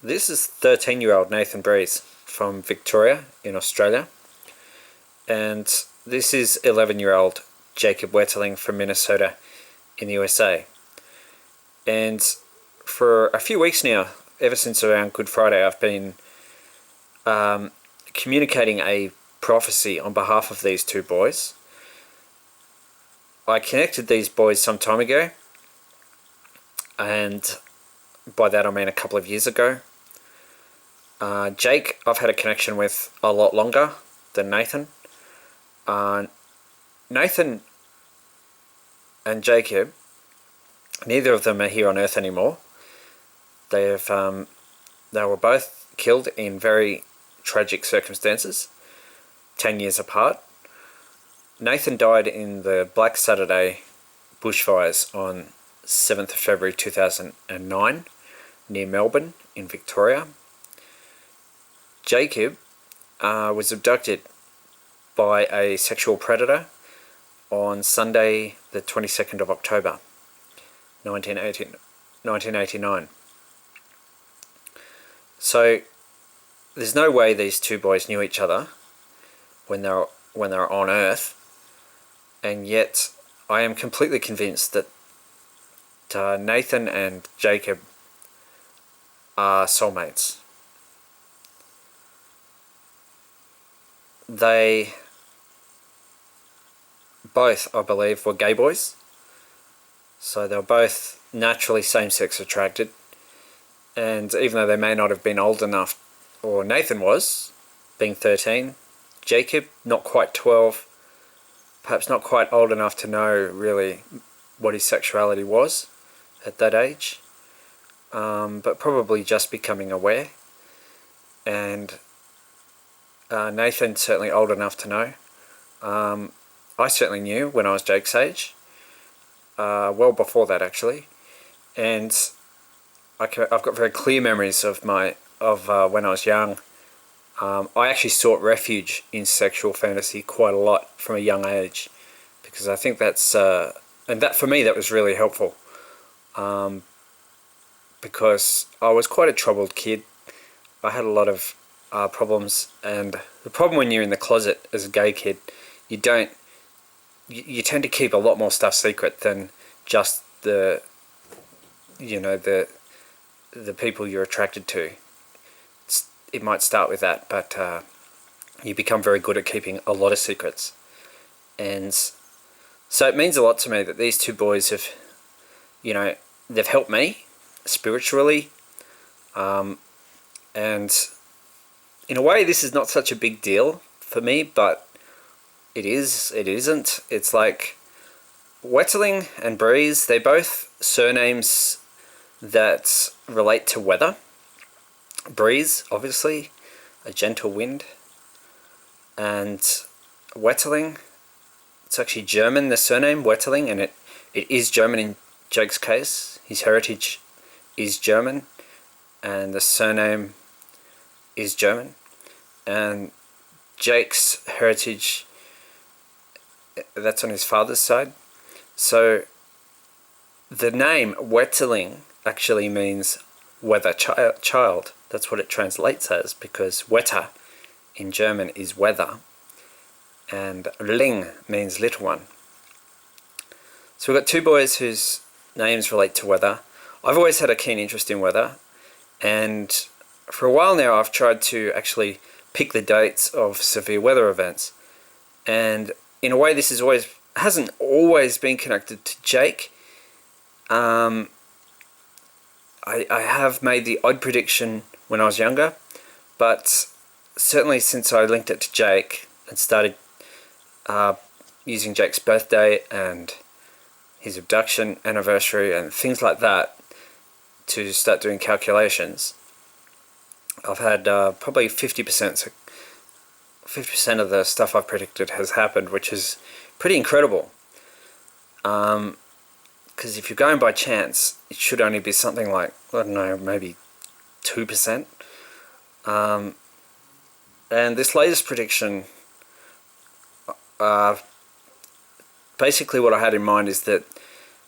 This is 13-year-old Nathan Breeze from Victoria in Australia, and this is 11-year-old Jacob Wetterling from Minnesota in the USA. And for a few weeks now, ever since around Good Friday, I've been communicating a prophecy on behalf of these two boys. I connected these boys some time ago, and by that I mean a couple of years ago. Jake, I've had a connection with a lot longer than Nathan. Nathan and Jacob, neither of them are here on Earth anymore. They were both killed in very tragic circumstances, 10 years apart. Nathan died in the Black Saturday bushfires on 7th of February 2009 near Melbourne in Victoria. Jacob was abducted by a sexual predator on Sunday the 22nd of October 1989. So there's no way these two boys knew each other when they were on Earth, and yet I am completely convinced that Nathan and Jacob are soulmates. They both, I believe, were gay boys, so they were both naturally same-sex attracted, and even though they may not have been old enough, or Nathan was, being 13, Jacob not quite 12, perhaps not quite old enough to know really what his sexuality was at that age, but probably just becoming aware. And Nathan certainly old enough to know. I certainly knew when I was Jake's age, well before that actually, and I've got very clear memories of when I was young. I actually sought refuge in sexual fantasy quite a lot from a young age, because I think that's and that for me that was really helpful, because I was quite a troubled kid. I had a lot of problems, and the problem when you're in the closet as a gay kid, you tend to keep a lot more stuff secret than just the people you're attracted to. It might start with that, but you become very good at keeping a lot of secrets. And so it means a lot to me that these two boys have, they've helped me spiritually, and in a way this is not such a big deal for me, but it isn't. It's like Wetterling and Breeze, they're both surnames that relate to weather. Breeze, obviously, a gentle wind, and Wetterling, it's actually German, the surname Wetterling, and it is German in Jake's case. His heritage is German, and the surname is German, and Jake's heritage, that's on his father's side. So the name Wetterling actually means weather child. That's what it translates as, because Wetter in German is weather, and Ling means little one. So we've got two boys whose names relate to weather. I've always had a keen interest in weather, and for a while now I've tried to actually pick the dates of severe weather events, and in a way this hasn't always been connected to Jake. I have made the odd prediction when I was younger, but certainly since I linked it to Jake and started using Jake's birthday and his abduction anniversary and things like that to start doing calculations, I've had probably 50% of the stuff I've predicted has happened, which is pretty incredible. Because if you're going by chance, it should only be something like, I don't know, maybe 2%. And this latest prediction, basically what I had in mind is that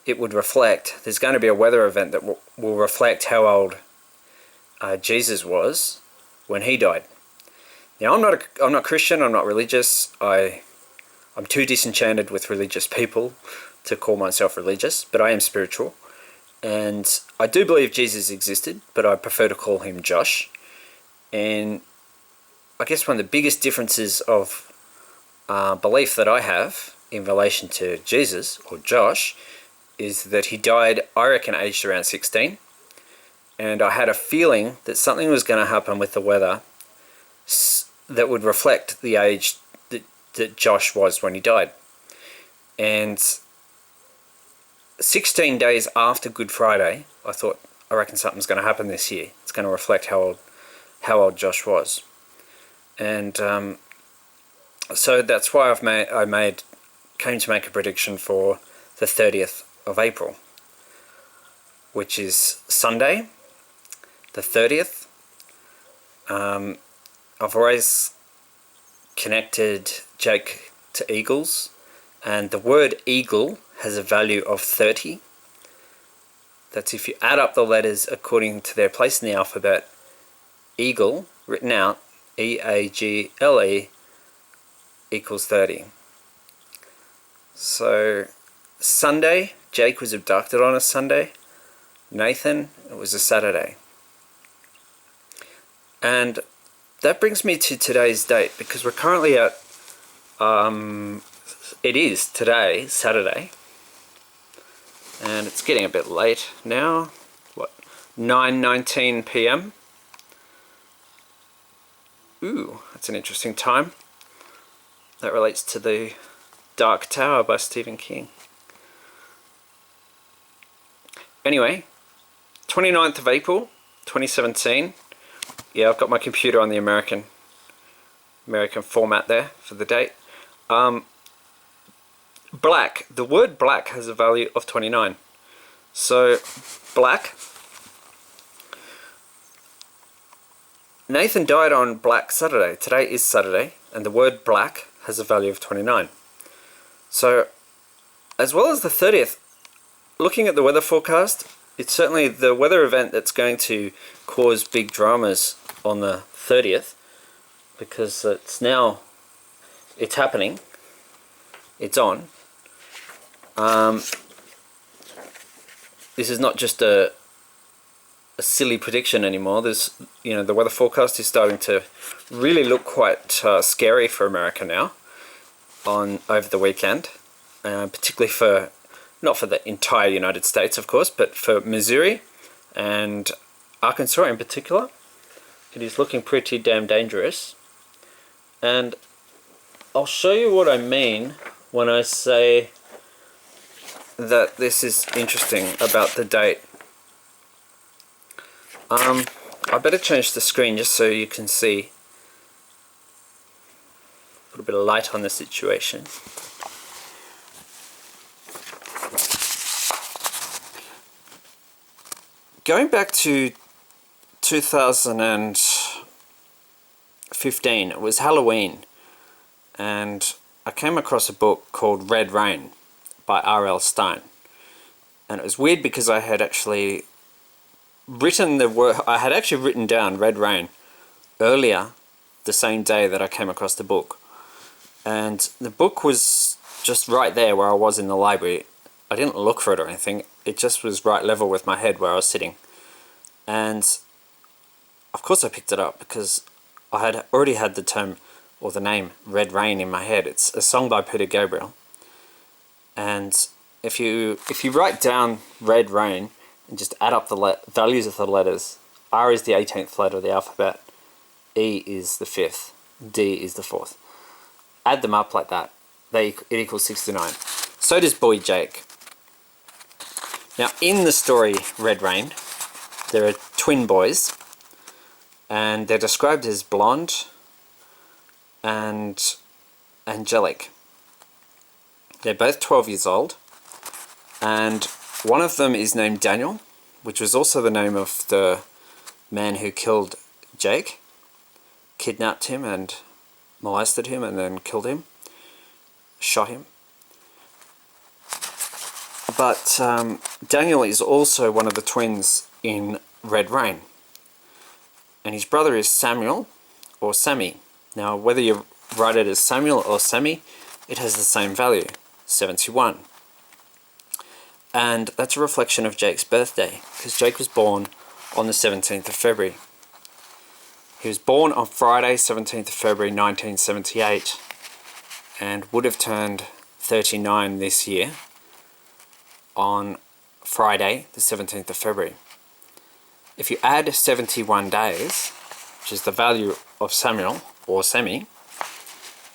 it would reflect, there's going to be a weather event that will reflect how old Jesus was when he died. Now, I'm not Christian. I'm not religious. I'm too disenchanted with religious people to call myself religious, but I am spiritual. And I do believe Jesus existed, but I prefer to call him Josh. And I guess one of the biggest differences of belief that I have in relation to Jesus, or Josh, is that he died, I reckon, aged around 16. And I had a feeling that something was going to happen with the weather that would reflect the age that Josh was when he died. And 16 days after Good Friday, I thought, I reckon something's going to happen this year. It's going to reflect how old Josh was. And so that's why I came to make a prediction for the 30th of April, which is Sunday, the 30th. I've always connected Jake to eagles, and the word eagle has a value of 30. That's if you add up the letters according to their place in the alphabet. Eagle, written out, E-A-G-L-E, equals 30. So, Sunday, Jake was abducted on a Sunday. Nathan, it was a Saturday. And that brings me to today's date, because we're currently at, it is today, Saturday, and it's getting a bit late now, 9:19 p.m. Ooh, that's an interesting time. That relates to The Dark Tower by Stephen King. Anyway, 29th of April, 2017. Yeah, I've got my computer on the American format there for the date. Black. The word black has a value of 29. So, black. Nathan died on Black Saturday. Today is Saturday, and the word black has a value of 29. So, as well as the 30th, looking at the weather forecast, it's certainly the weather event that's going to cause big dramas on the 30th, because it's happening, it's on. This is not just a silly prediction anymore. There's, the weather forecast is starting to really look quite scary for America now over the weekend, particularly not for the entire United States, of course, but for Missouri and Arkansas in particular. It is looking pretty damn dangerous. And I'll show you what I mean when I say that this is interesting about the date. I better change the screen just so you can see, put a bit of light on the situation. Going back to 2015, it was Halloween, and I came across a book called Red Rain by R.L. Stine. And it was weird because I had actually written down Red Rain earlier the same day that I came across the book. And the book was just right there where I was in the library. I didn't look for it or anything. It just was right level with my head where I was sitting. And of course I picked it up because I had already had the term or the name Red Rain in my head. It's a song by Peter Gabriel. And if you write down Red Rain and just add up the values of the letters, R is the 18th letter of the alphabet, E is the 5th, D is the 4th. Add them up like that, it equals 69. So does boy Jake. Now in the story Red Rain, there are twin boys, and they're described as blonde and angelic. They're both 12 years old, and one of them is named Daniel, which was also the name of the man who killed Jake, kidnapped him and molested him and then killed him, shot him. But Daniel is also one of the twins in Red Rain. and his brother is Samuel or Sammy. Now, whether you write it as Samuel or Sammy, it has the same value, 71. And that's a reflection of Jake's birthday, because Jake was born on the 17th of February. He was born on Friday, 17th of February 1978, and would have turned 39 this year on Friday, the 17th of February. If you add 71 days, which is the value of Samuel or Sammy,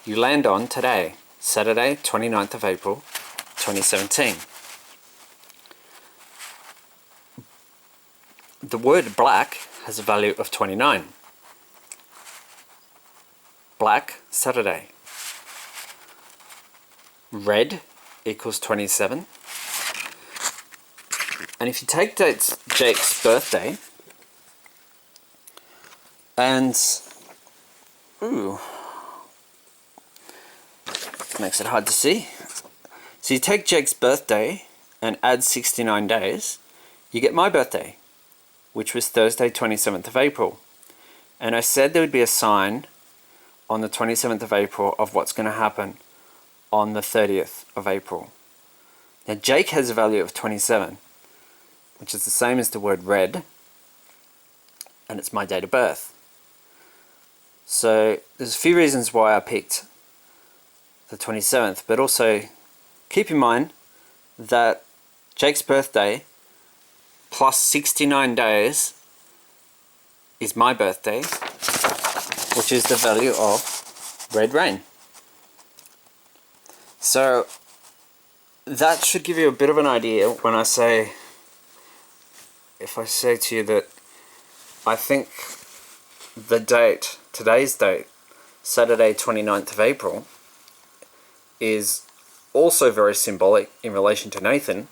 you land on today, Saturday, 29th of April, 2017. The word black has a value of 29. Black, Saturday. Red equals 27. And if you take Jake's birthday and... Ooh. Makes it hard to see. So you take Jake's birthday and add 69 days, you get my birthday, which was Thursday, 27th of April. And I said there would be a sign on the 27th of April of what's going to happen on the 30th of April. Now Jake has a value of 27, which is the same as the word red, and it's my date of birth. So there's a few reasons why I picked the 27th, but also keep in mind that Jake's birthday plus 69 days is my birthday, which is the value of red rain. So that should give you a bit of an idea when I say, if I say to you that I think the date, today's date, Saturday 29th of April, is also very symbolic in relation to Nathan,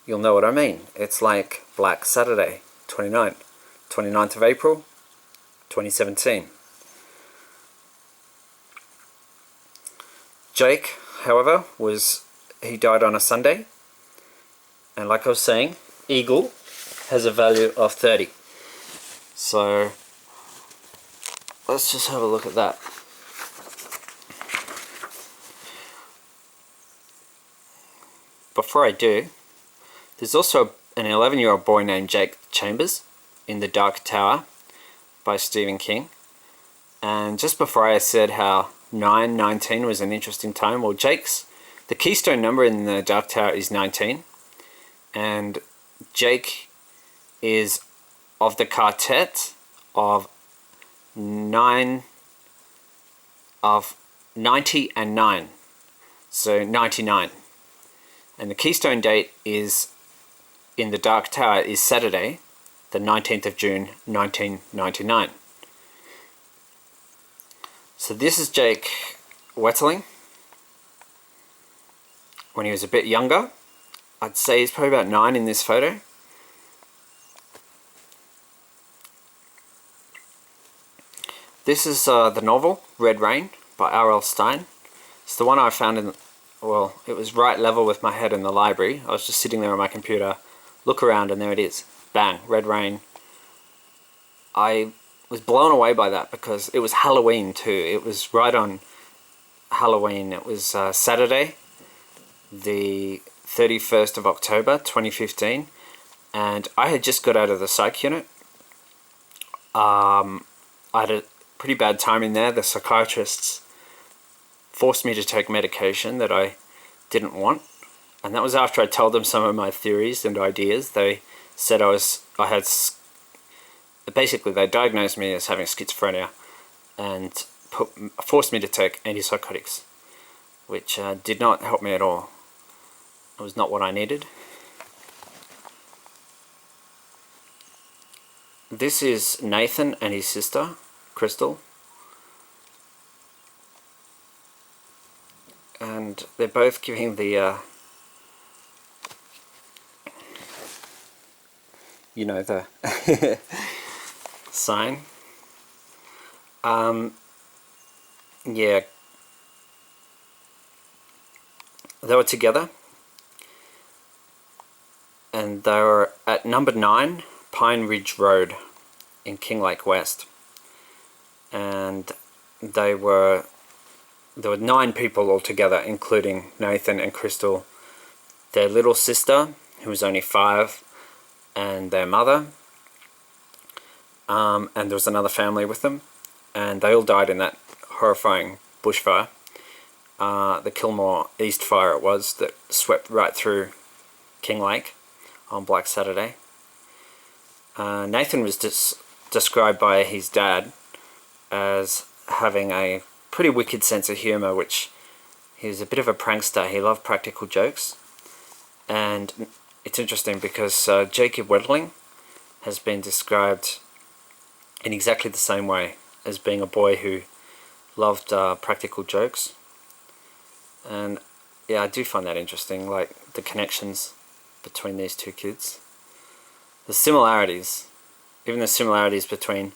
you'll know what I mean. It's like Black Saturday, 29th of April, 2017. Jake, however, he died on a Sunday, and like I was saying, eagle has a value of 30. So let's just have a look at that. Before I do, there's also an 11-year-old boy named Jake Chambers in The Dark Tower by Stephen King. And just before I said how 19 was an interesting time, well, the keystone number in The Dark Tower is 19, and Jake is of the quartet of 90 and 9, so 99. And the keystone date is in The Dark Tower is Saturday, the 19th of June 1999. So this is Jake Wetterling when he was a bit younger. I'd say he's probably about 9 in this photo. This is the novel Red Rain by R.L. Stine. It's the one I found well, it was right level with my head in the library. I was just sitting there on my computer, look around, and there it is. Bang, Red Rain. I was blown away by that because it was Halloween too. It was right on Halloween. It was Saturday, the 31st of October 2015, and I had just got out of the psych unit. I had a pretty bad time in there. The psychiatrists forced me to take medication that I didn't want, and that was after I told them some of my theories and ideas. They said basically they diagnosed me as having schizophrenia and forced me to take antipsychotics, which did not help me at all. It was not what I needed. This is Nathan and his sister, Crystal. And they're both giving the, the sign. Yeah. They were together. And they were at number 9, Pine Ridge Road in King Lake West. And there were 9 people altogether, including Nathan and Crystal, their little sister, who was only 5, and their mother. And there was another family with them, and they all died in that horrifying bushfire. The Kilmore East fire it was, that swept right through King Lake on Black Saturday. Nathan was described by his dad as having a pretty wicked sense of humour, which he was a bit of a prankster. He loved practical jokes. And it's interesting because Jacob Wetterling has been described in exactly the same way, as being a boy who loved practical jokes. And yeah, I do find that interesting, like the connections between these two kids. The similarities, even the similarities between,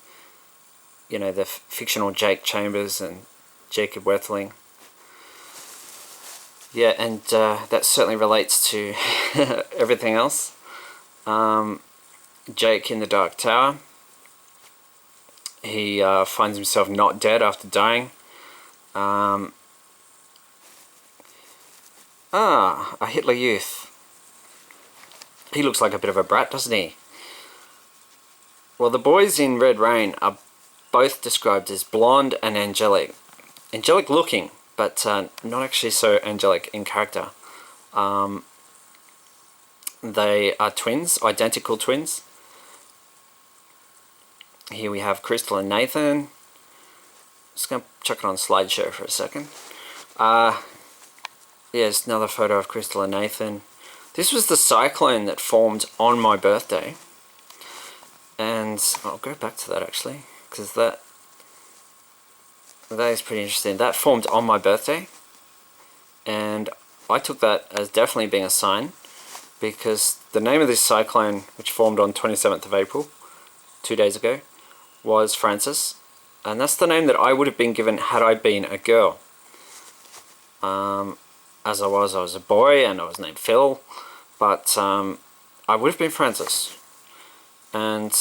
you know, the fictional Jake Chambers and Jacob Wetterling. Yeah, and that certainly relates to everything else. Jake in the Dark Tower. He finds himself not dead after dying. A Hitler Youth. He looks like a bit of a brat, doesn't he? Well, the boys in Red Rain are both described as blonde and angelic. Angelic looking, but not actually so angelic in character. They are twins, identical twins. Here we have Crystal and Nathan. Just going to chuck it on slideshow for a second. Here's another photo of Crystal and Nathan. This was the cyclone that formed on my birthday. And I'll go back to that actually, because that is pretty interesting. That formed on my birthday, and I took that as definitely being a sign, because the name of this cyclone, which formed on 27th of April, 2 days ago, was Francis, and that's the name that I would have been given had I been a girl. As I was a boy and I was named Phil, but I would have been Francis. And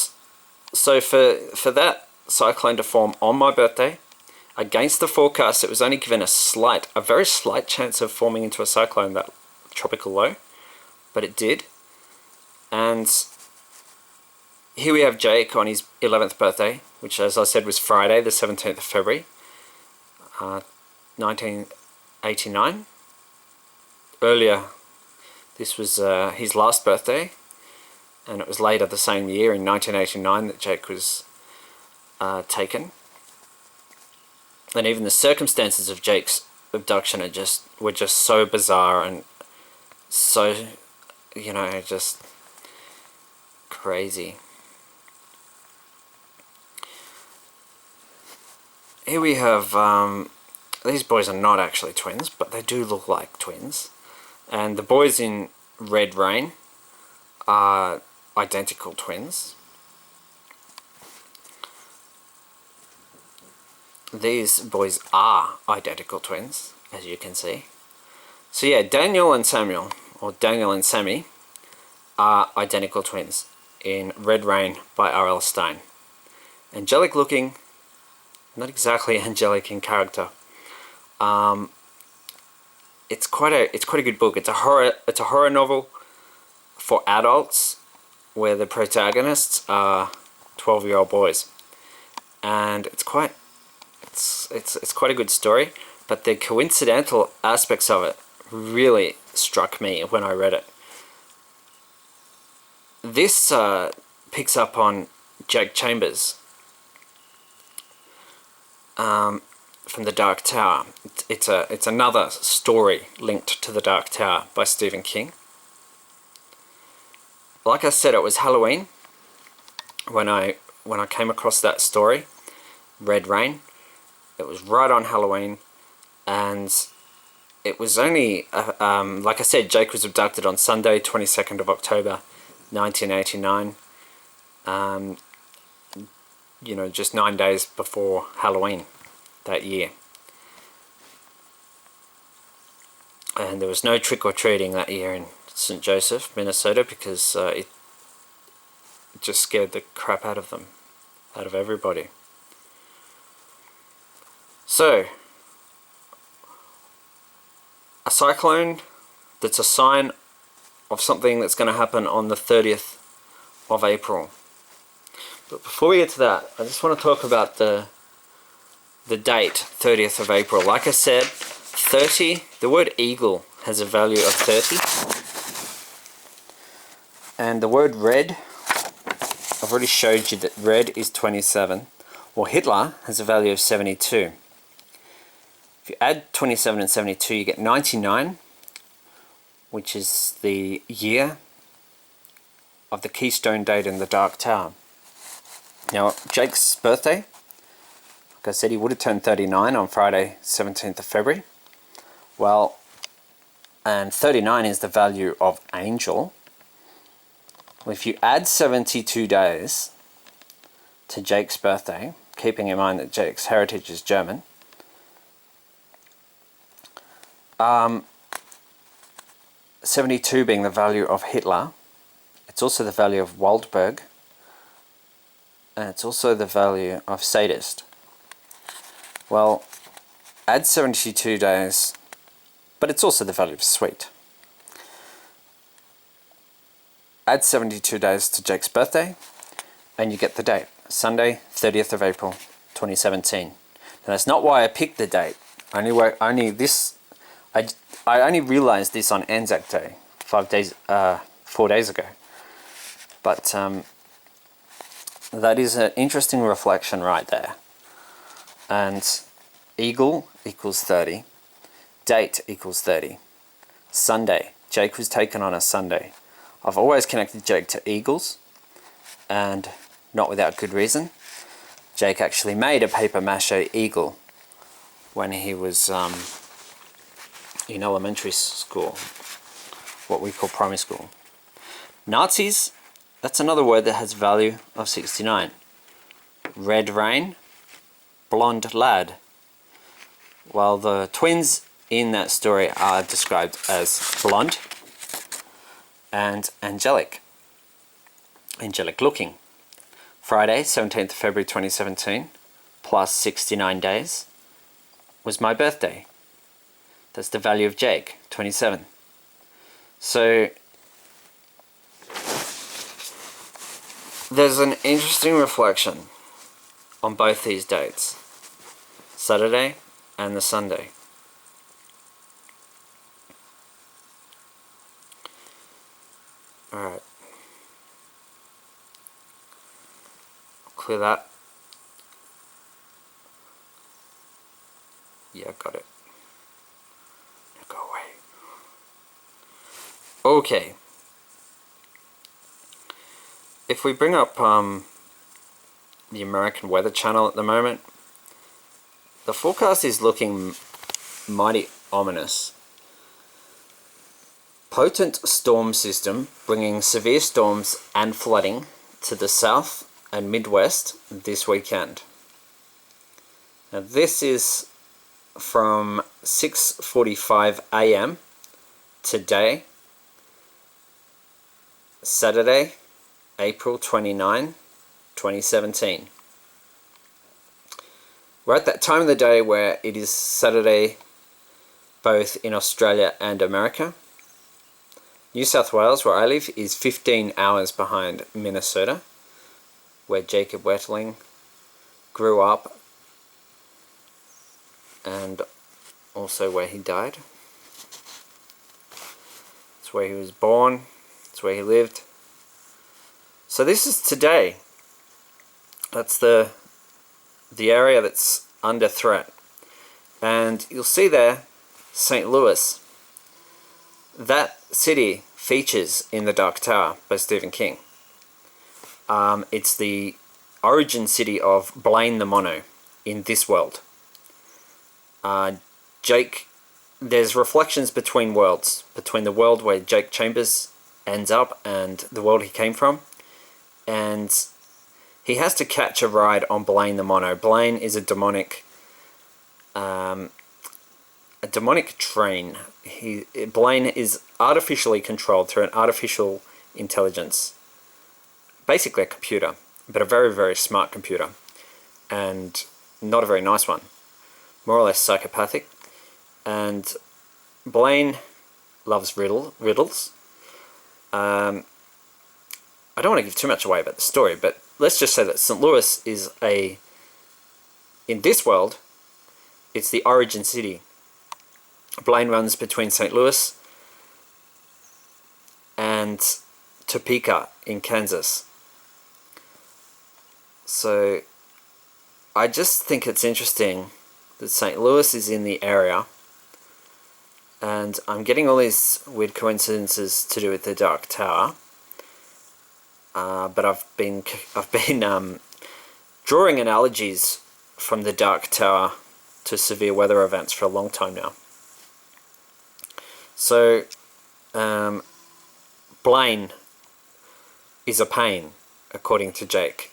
so for that cyclone to form on my birthday, against the forecast, it was only given a very slight chance of forming into a cyclone, that tropical low, but it did. And here we have Jake on his 11th birthday, which, as I said, was Friday, the 17th of February, 1989. Earlier, this was his last birthday, and it was later the same year, in 1989, that Jake was taken. And even the circumstances of Jake's abduction were just so bizarre and so, you know, just crazy. Here we have, these boys are not actually twins, but they do look like twins. And the boys in Red Rain are identical twins. These boys are identical twins, as you can see. So yeah, Daniel and Samuel, or Daniel and Sammy, are identical twins in Red Rain by R.L. Stein. Angelic looking, not exactly angelic in character. It's quite a good book. It's a horror novel for adults, where the protagonists are 12-year-old boys, and it's quite a good story. But the coincidental aspects of it really struck me when I read it. This picks up on Jake Chambers from the Dark Tower. It's another story linked to the Dark Tower by Stephen King. Like I said, it was Halloween when I came across that story, Red Rain. It was right on Halloween, and it was only, like I said, Jake was abducted on Sunday, 22nd of October, 1989. You know, just 9 days before Halloween that year. And there was no trick-or-treating that year in St. Joseph, Minnesota, because it just scared the crap out of them. out of everybody. So, a cyclone that's a sign of something that's going to happen on the 30th of April. But before we get to that, I just want to talk about the date, 30th of April. Like I said, 30, the word eagle has a value of 30. And the word red, I've already showed you that red is 27. Well, Hitler has a value of 72. If you add 27 and 72, you get 99, which is the year of the Keystone Date in the Dark Tower. Now, Jake's birthday, like I said, he would have turned 39 on Friday, 17th of February. Well, and 39 is the value of angel. Well, if you add 72 days to Jake's birthday, keeping in mind that Jake's heritage is German, 72 being the value of Hitler, it's also the value of Waldberg, and it's also the value of sadist. Well, add 72 days, but it's also the value of sweet. Add 72 days to Jake's birthday, and you get the date, Sunday, 30th of April, 2017. Now, that's not why I picked the date. I only realized this on Anzac Day, 4 days ago. But that is an interesting reflection right there. And eagle equals 30. Date equals 30. Sunday. Jake was taken on a Sunday. I've always connected Jake to eagles, and not without good reason. Jake actually made a paper mache eagle when he was in elementary school, what we call primary school. Nazis, that's another word that has value of 69. Red rain, blonde lad. While the twins in that story are described as blonde and angelic looking. Friday, 17th of February 2017, plus 69 days, was my birthday. That's the value of Jake, 27. So, there's an interesting reflection on both these dates, Saturday and the Sunday. Alright. Clear that. Yeah, got it. Now go away. Okay. If we bring up the American Weather Channel at the moment, the forecast is looking mighty ominous. Potent storm system bringing severe storms and flooding to the south and Midwest this weekend. Now this is from 6:45 a.m. today, Saturday, April 29, 2017. We're at that time of the day where it is Saturday both in Australia and America. New South Wales, where I live, is 15 hours behind Minnesota, where Jacob Wetterling grew up and also where he died. It's where he was born, it's where he lived. So this is today. That's the area that's under threat. And you'll see there, St. Louis. That city features in The Dark Tower by Stephen King. It's the origin city of Blaine the Mono in this world. Jake, there's reflections between worlds, between the world where Jake Chambers ends up and the world he came from. And he has to catch a ride on Blaine the Mono. Blaine is a demonic train. Blaine is artificially controlled through an artificial intelligence, basically a computer. but a very, very smart computer, and not a very nice one, more or less psychopathic. And Blaine loves riddles. I don't want to give too much away about the story, but let's just say that St. Louis is in this world, it's the origin city. Blaine runs between St. Louis and Topeka in Kansas. So I just think it's interesting that St. Louis is in the area, and I'm getting all these weird coincidences to do with the Dark Tower. But I've been drawing analogies from the Dark Tower to severe weather events for a long time now. So Blaine is a pain, according to Jake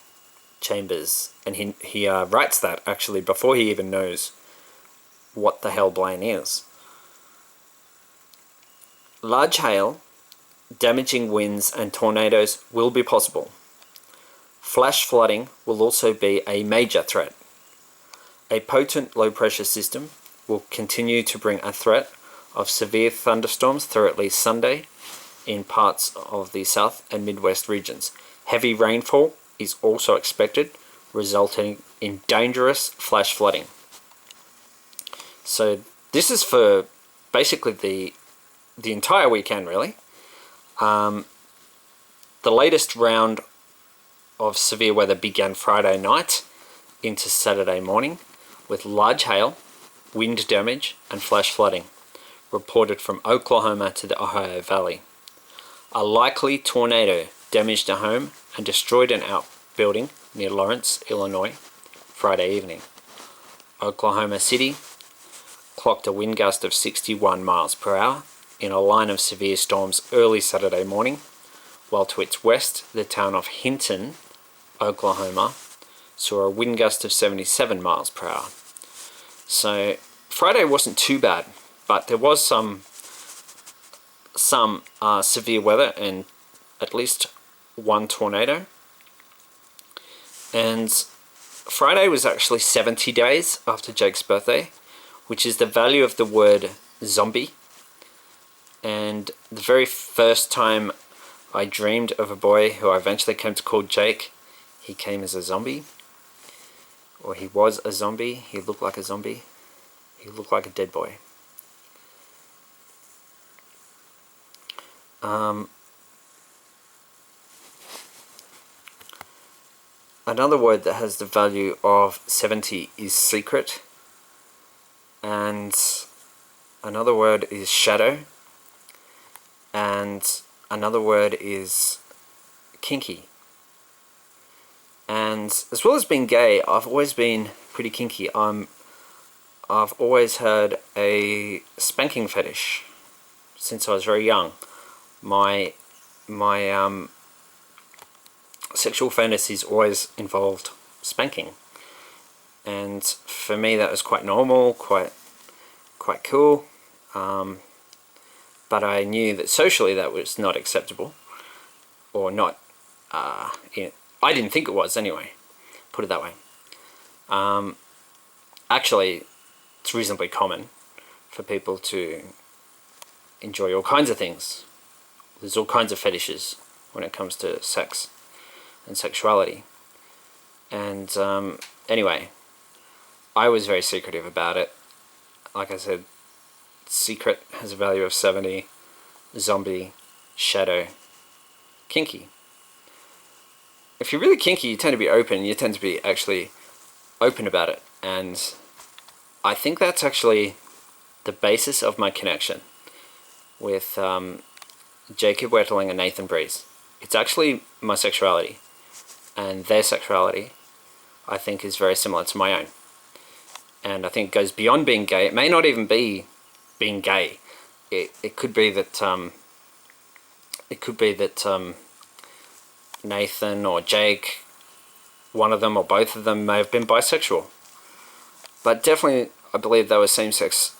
Chambers, and he writes that actually before he even knows what the hell Blaine is. Large hail, damaging winds and tornadoes will be possible. Flash flooding will also be a major threat. A potent low-pressure system will continue to bring a threat of severe thunderstorms through at least Sunday in parts of the South and Midwest regions. Heavy rainfall is also expected, resulting in dangerous flash flooding. So this is for basically the entire weekend, really. The latest round of severe weather began Friday night into Saturday morning with large hail, wind damage and flash flooding reported from Oklahoma to the Ohio Valley. A likely tornado damaged a home and destroyed an outbuilding near Lawrence, Illinois, Friday evening. Oklahoma City clocked a wind gust of 61 miles per hour in a line of severe storms early Saturday morning, while to its west, the town of Hinton, Oklahoma, saw a wind gust of 77 miles per hour. So Friday wasn't too bad, but there was some severe weather and at least one tornado. And Friday was actually 70 days after Jake's birthday, which is the value of the word zombie. And the very first time I dreamed of a boy who I eventually came to call Jake, he came as a zombie. Or he was a zombie. He looked like a zombie. He looked like a dead boy. Another word that has the value of 70 is secret. And another word is shadow. And another word is kinky. And as well as being gay, I've always been pretty kinky. I've always had a spanking fetish since I was very young. My sexual fantasies always involved spanking, and for me that was quite normal, quite cool. But I knew that socially that was not acceptable, or not. I didn't think it was anyway. Put it that way. Actually, it's reasonably common for people to enjoy all kinds of things. There's all kinds of fetishes when it comes to sex and sexuality. And anyway, I was very secretive about it. Like I said, secret has a value of 70, zombie, shadow, kinky. If you're really kinky, you tend to be open. You tend to be actually open about it. And I think that's actually the basis of my connection with Jacob Wetterling and Nathan Breeze. It's actually my sexuality. And their sexuality, I think, is very similar to my own. And I think it goes beyond being gay. It may not even be being gay. It could be that Nathan or Jake, one of them or both of them, may have been bisexual. But definitely, I believe they were same-sex.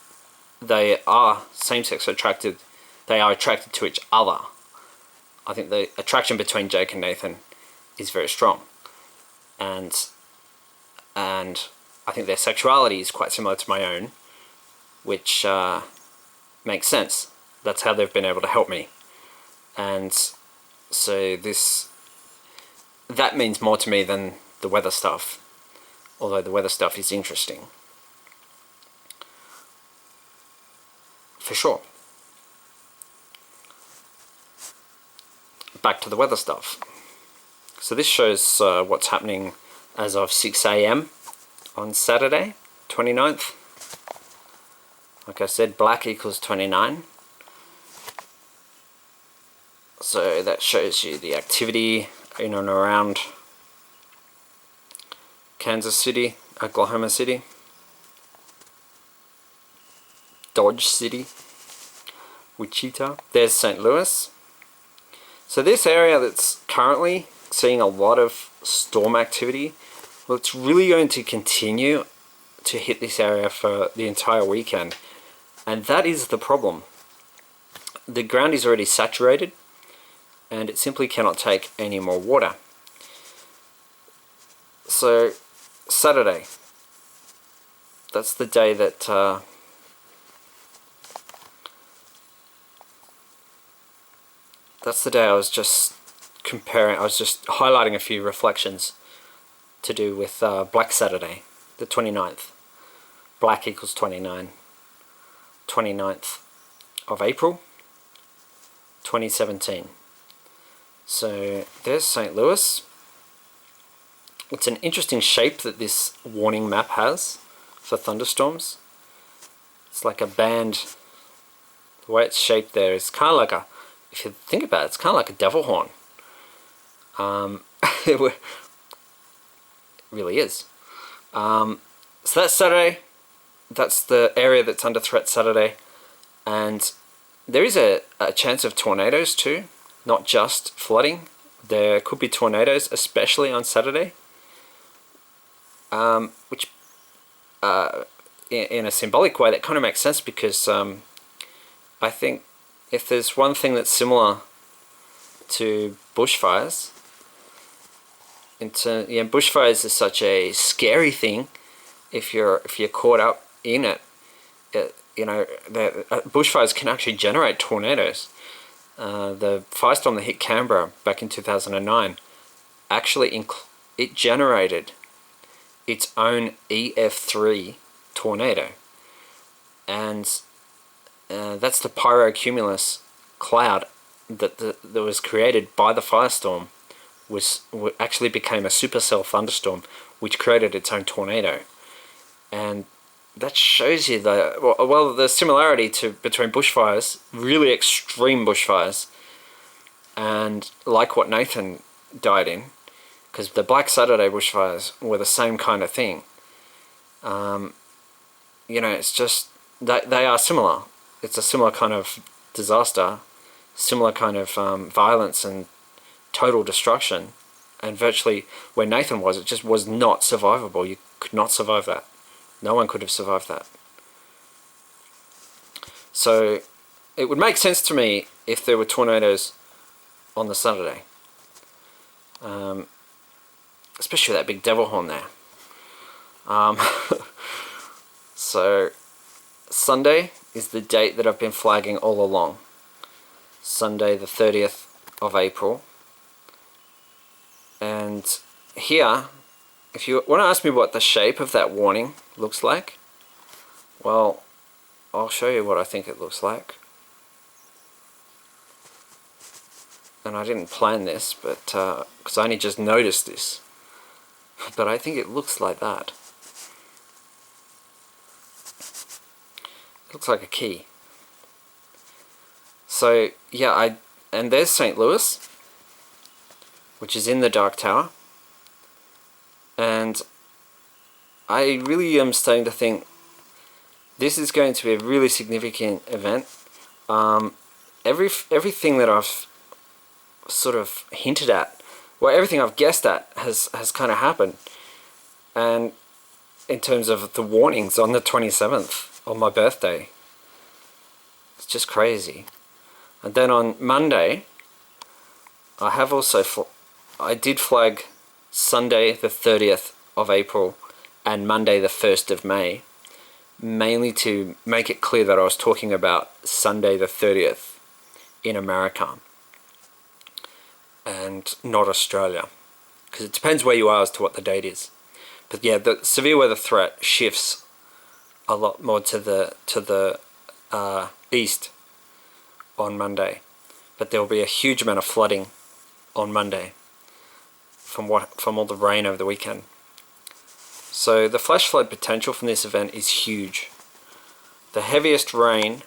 They are same-sex attracted. They are attracted to each other. I think the attraction between Jake and Nathan is very strong. and I think their sexuality is quite similar to my own, which makes sense. That's how they've been able to help me. And so that means more to me than the weather stuff, although the weather stuff is interesting. For sure. Back to the weather stuff. So this shows what's happening as of 6 a.m. on Saturday, 29th. Like I said, black equals 29. So that shows you the activity in and around Kansas City, Oklahoma City, Dodge City, Wichita. There's St. Louis. So this area that's currently seeing a lot of storm activity, well, it's really going to continue to hit this area for the entire weekend. And that is the problem. The ground is already saturated, and it simply cannot take any more water. So Saturday, that's the day that I was just highlighting a few reflections to do with Black Saturday, the 29th. Black equals 29. 29th of April 2017. So there's St. Louis. It's an interesting shape that this warning map has for thunderstorms. It's like a band. The way it's shaped there is kind of like if you think about it, it's kind of like a devil horn. It really is. So that's Saturday. That's the area that's under threat Saturday. And there is a chance of tornadoes too, not just flooding. There could be tornadoes, especially on Saturday. Which, in a symbolic way, that kind of makes sense because I think if there's one thing that's similar to bushfires, bushfires is such a scary thing. If you're caught up in it, bushfires can actually generate tornadoes. The firestorm that hit Canberra back in 2009 actually it generated its own EF3 tornado, and that's the pyrocumulus cloud that was created by the firestorm actually became a supercell thunderstorm which created its own tornado. And that shows you the similarity between bushfires, really extreme bushfires, and like what Nathan died in, because the Black Saturday bushfires were the same kind of thing. It's just they are similar. It's a similar kind of disaster, similar kind of violence and total destruction, and virtually where Nathan was, it just was not survivable. You could not survive that. No one could have survived that. So it would make sense to me if there were tornadoes on the Saturday, especially that big devil horn there. So Sunday is the date that I've been flagging all along. Sunday the 30th of April. And here, if you want to ask me what the shape of that warning looks like, well, I'll show you what I think it looks like. And I didn't plan this, but because I only just noticed this. But I think it looks like that. It looks like a key. So yeah, and there's St. Louis, which is in the Dark Tower. And I really am starting to think this is going to be a really significant event. Everything that I've sort of hinted at, well, everything I've guessed at has kind of happened. And in terms of the warnings on the 27th, on my birthday, it's just crazy. And then on Monday, I did flag Sunday the 30th of April and Monday the 1st of May, mainly to make it clear that I was talking about Sunday the 30th in America and not Australia, because it depends where you are as to what the date is. But yeah, the severe weather threat shifts a lot more to the east on Monday, but there will be a huge amount of flooding on Monday from all the rain over the weekend. So the flash flood potential from this event is huge. The heaviest rain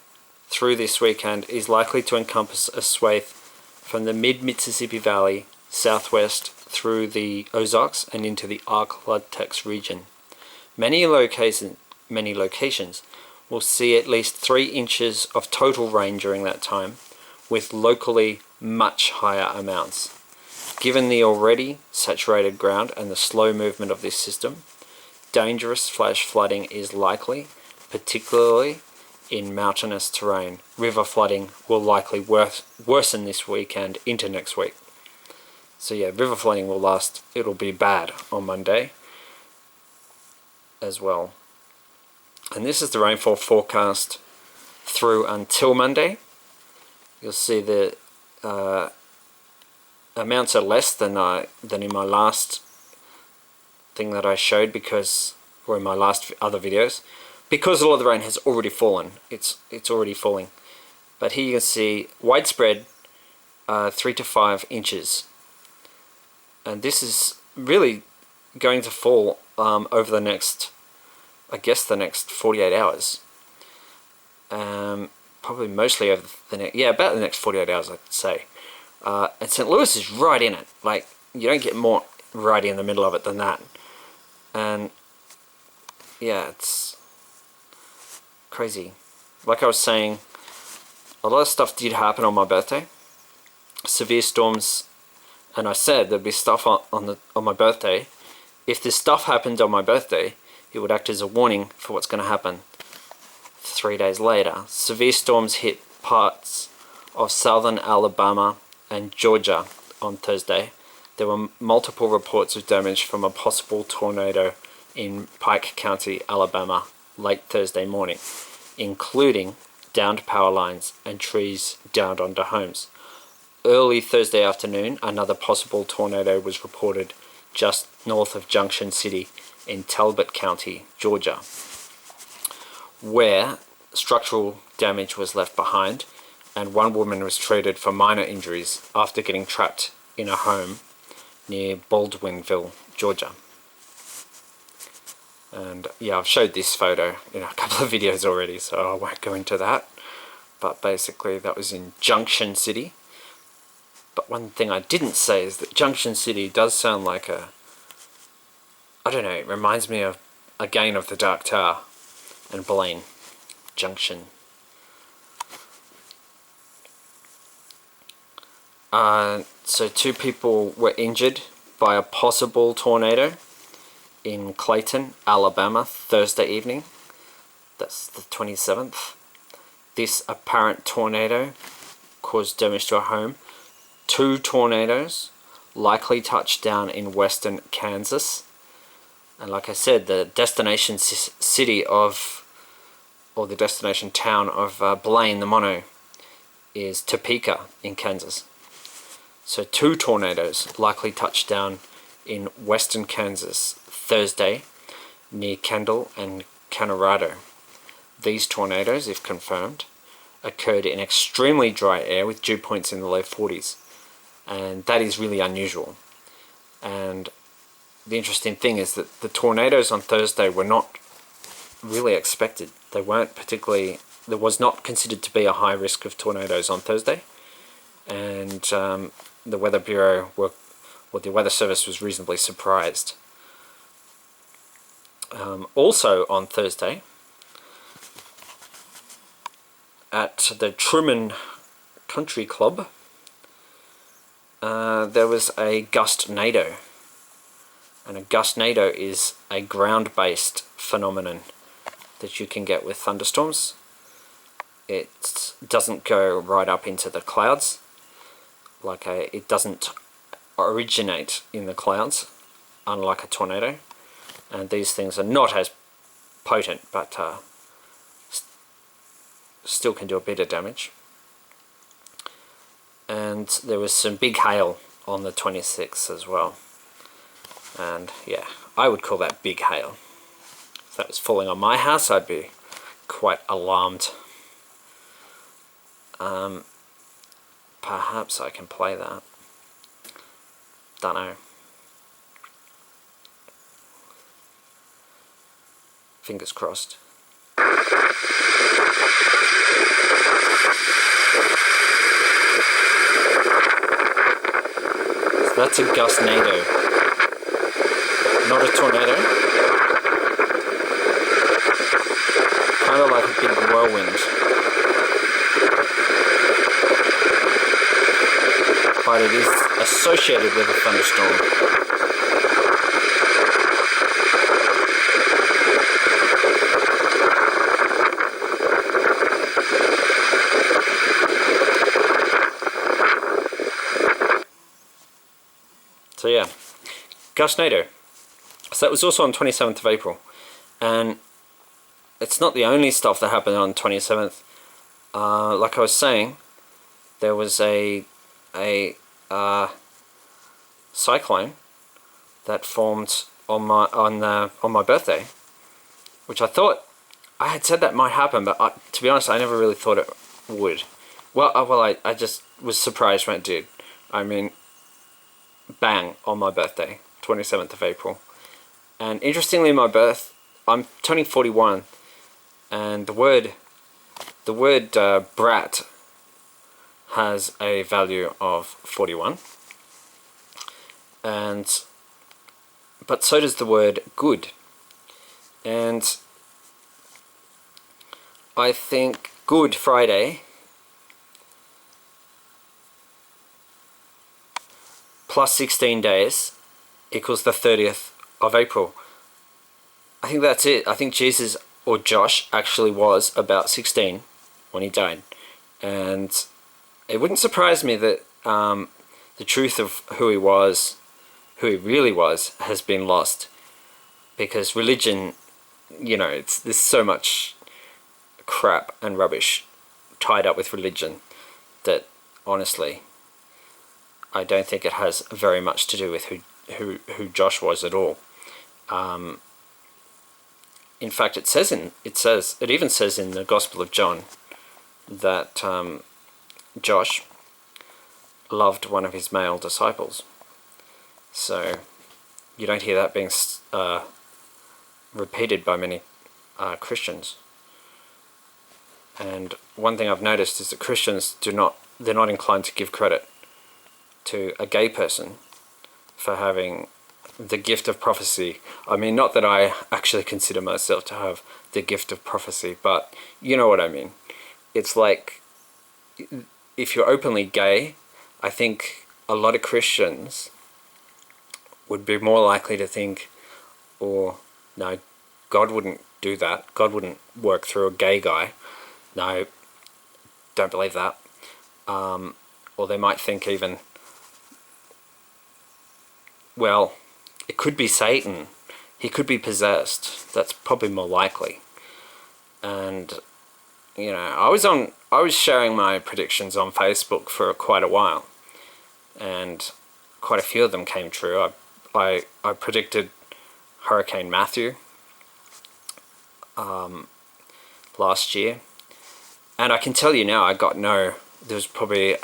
through this weekend is likely to encompass a swathe from the mid-Mississippi Valley southwest through the Ozarks and into the Ark-La-Tex region. Many locations will see at least 3 inches of total rain during that time, with locally much higher amounts. Given the already saturated ground and the slow movement of this system, dangerous flash flooding is likely, particularly in mountainous terrain. River flooding will likely worsen this weekend into next week. So yeah, river flooding will last, it'll be bad on Monday as well. And this is the rainfall forecast through until Monday. You'll see the amounts are less than in my last thing that I showed, or in my last other videos, because a lot of the rain has already fallen. It's already falling. But here you can see widespread 3 to 5 inches, and this is really going to fall over the next, I guess, the next 48 hours. Probably mostly over about the next 48 hours, I'd say. And St. Louis is right in it. Like, you don't get more right in the middle of it than that. And yeah, it's crazy. Like I was saying, a lot of stuff did happen on my birthday. Severe storms, and I said there'd be stuff on my birthday. If this stuff happened on my birthday, it would act as a warning for what's going to happen 3 days later. Severe storms hit parts of southern Alabama and Georgia on Thursday. There were multiple reports of damage from a possible tornado in Pike County, Alabama, late Thursday morning, including downed power lines and trees downed onto homes. Early Thursday afternoon, another possible tornado was reported just north of Junction City in Talbot County, Georgia, where structural damage was left behind, and one woman was treated for minor injuries after getting trapped in a home near Baldwinville, Georgia. And yeah, I've showed this photo in a couple of videos already, so I won't go into that. But basically that was in Junction City. But one thing I didn't say is that Junction City does sound like I don't know, it reminds me of again of the Dark Tower and Blaine Junction. So 2 people were injured by a possible tornado in Clayton, Alabama, Thursday evening. That's the 27th. This apparent tornado caused damage to a home. 2 tornadoes likely touched down in western Kansas. And like I said, the destination city of, or the destination town of Blaine, the mono, is Topeka in Kansas. So 2 tornadoes likely touched down in western Kansas Thursday near Kendall and Colorado. These tornadoes, if confirmed, occurred in extremely dry air with dew points in the low 40s. And that is really unusual. And the interesting thing is that the tornadoes on Thursday were not really expected. They weren't particularly, there was not considered to be a high risk of tornadoes on Thursday. And the Weather Bureau the Weather Service was reasonably surprised. Also on Thursday, at the Truman Country Club, there was a gustnado. And a gustnado is a ground-based phenomenon that you can get with thunderstorms. It doesn't go right up into the clouds. It doesn't originate in the clouds. unlike a tornado. And these things are not as potent, but still can do a bit of damage. And there was some big hail on the 26th as well. And yeah, I would call that big hail. If that was falling on my house, I'd be quite alarmed. Perhaps I can play that. Don't know. Fingers crossed. So that's a gustnado. Not a tornado. Kind of like a big whirlwind. But it is associated with a thunderstorm. So yeah, gustnado. So that was also on 27th of April, and it's not the only stuff that happened on 27th. Like I was saying, there was a cyclone that formed on my birthday, which I thought I had said that might happen, but to be honest, I never really thought it would. I just was surprised when it did. I mean, bang, on my birthday, 27th of April. And interestingly, I'm turning 41, and the word brat has a value of 41, but so does the word good. And I think Good Friday plus 16 days equals the 30th of April. I think that's it. I think Jesus, or Josh, actually was about 16 when he died. And it wouldn't surprise me that the truth of who he really was, has been lost. Because religion, there's so much crap and rubbish tied up with religion that, honestly, I don't think it has very much to do with who Josh was at all. In fact, it even says in the Gospel of John that Josh loved one of his male disciples. So you don't hear that being repeated by many Christians. And one thing I've noticed is that Christians they're not inclined to give credit to a gay person for having the gift of prophecy. I mean, not that I actually consider myself to have the gift of prophecy, but you know what I mean. It's like, if you're openly gay, I think a lot of Christians would be more likely to think, no, God wouldn't do that. God wouldn't work through a gay guy. No, don't believe that. Or they might think even, well, it could be Satan. He could be possessed. That's probably more likely. And, I was sharing my predictions on Facebook for quite a while. And quite a few of them came true. I predicted Hurricane Matthew last year. And I can tell you now, there was probably,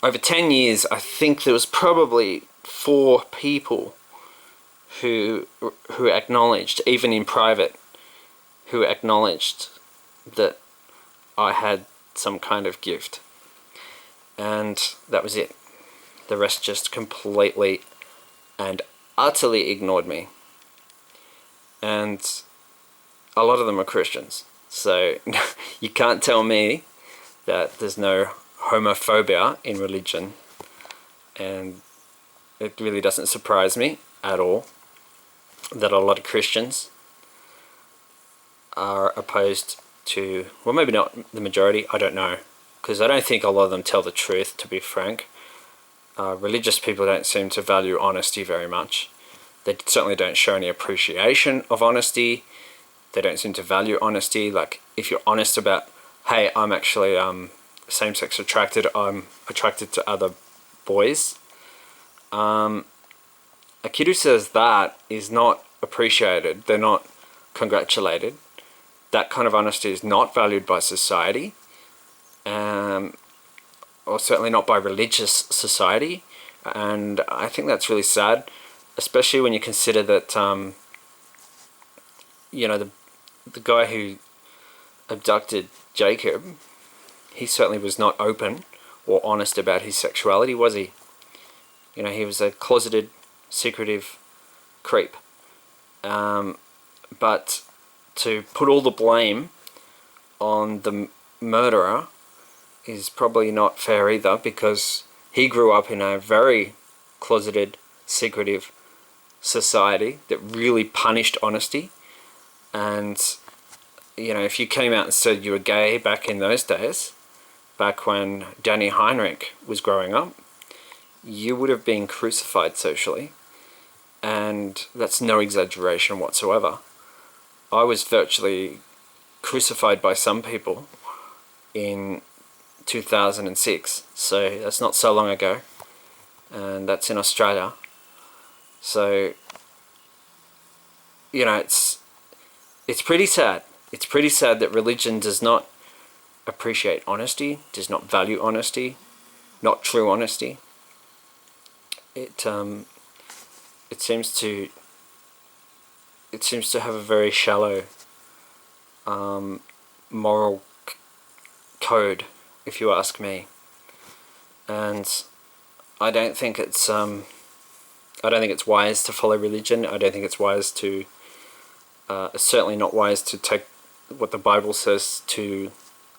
over 10 years, I think there was probably 4 people who acknowledged, even in private, who acknowledged that I had some kind of gift. And that was it. The rest just completely and utterly ignored me. And a lot of them are Christians. So you can't tell me that there's no homophobia in religion. And it really doesn't surprise me at all that a lot of Christians are opposed to, well, maybe not the majority, I don't know, because I don't think a lot of them tell the truth, to be frank. religious people don't seem to value honesty very much. They certainly don't show any appreciation of honesty. They don't seem to value honesty. Like, if you're honest about, hey, I'm actually same-sex attracted, I'm attracted to other boys. A kid who says that is not appreciated. They're not congratulated. That kind of honesty is not valued by society, or certainly not by religious society. And I think that's really sad, especially when you consider that, the guy who abducted Jacob, he certainly was not open or honest about his sexuality, was he? He was a closeted, secretive creep. But to put all the blame on the murderer is probably not fair either, because he grew up in a very closeted, secretive society that really punished honesty. And, if you came out and said you were gay back in those days, back when Danny Heinrich was growing up, you would have been crucified socially. And that's no exaggeration whatsoever. I was virtually crucified by some people in 2006, so that's not so long ago, and that's in Australia. So, it's pretty sad. It's pretty sad that religion does not appreciate honesty, does not value honesty, not true honesty. It seems to have a very shallow moral code, if you ask me. And I don't think it's wise to follow religion. I don't think it's wise to certainly not wise to take what the Bible says too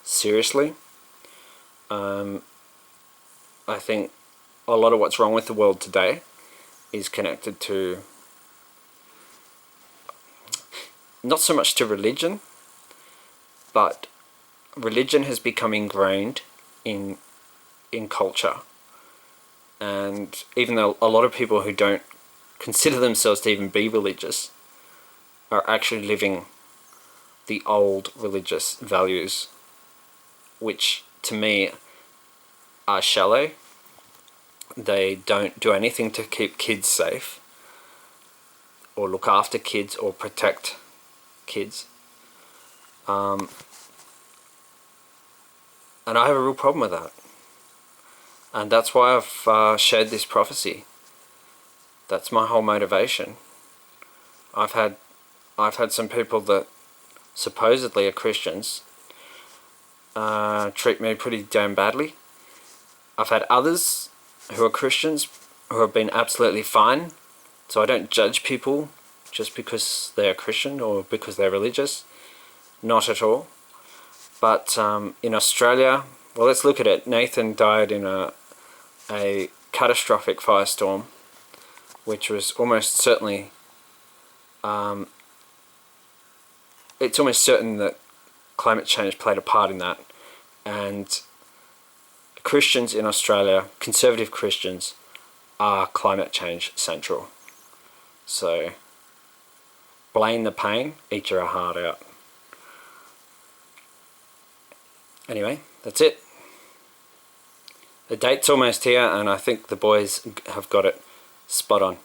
seriously. I think a lot of what's wrong with the world today is connected to not so much to religion, but religion has become ingrained in culture. And even though a lot of people who don't consider themselves to even be religious are actually living the old religious values, which to me are shallow. They don't do anything to keep kids safe, or look after kids, or protect kids. And I have a real problem with that. And that's why I've shared this prophecy. That's my whole motivation. I've had some people that supposedly are Christians treat me pretty damn badly. I've had others who are Christians who have been absolutely fine. So I don't judge people just because they're Christian or because they're religious. Not at all. But in Australia, well, let's look at it. Nathan died in a catastrophic firestorm, which was almost certainly, it's almost certain that climate change played a part in that. And Christians in Australia, conservative Christians, are climate change central. So blame the pain, eat your heart out. Anyway, that's it. The date's almost here, and I think the boys have got it spot on.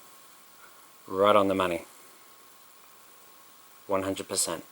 Right on the money. 100%.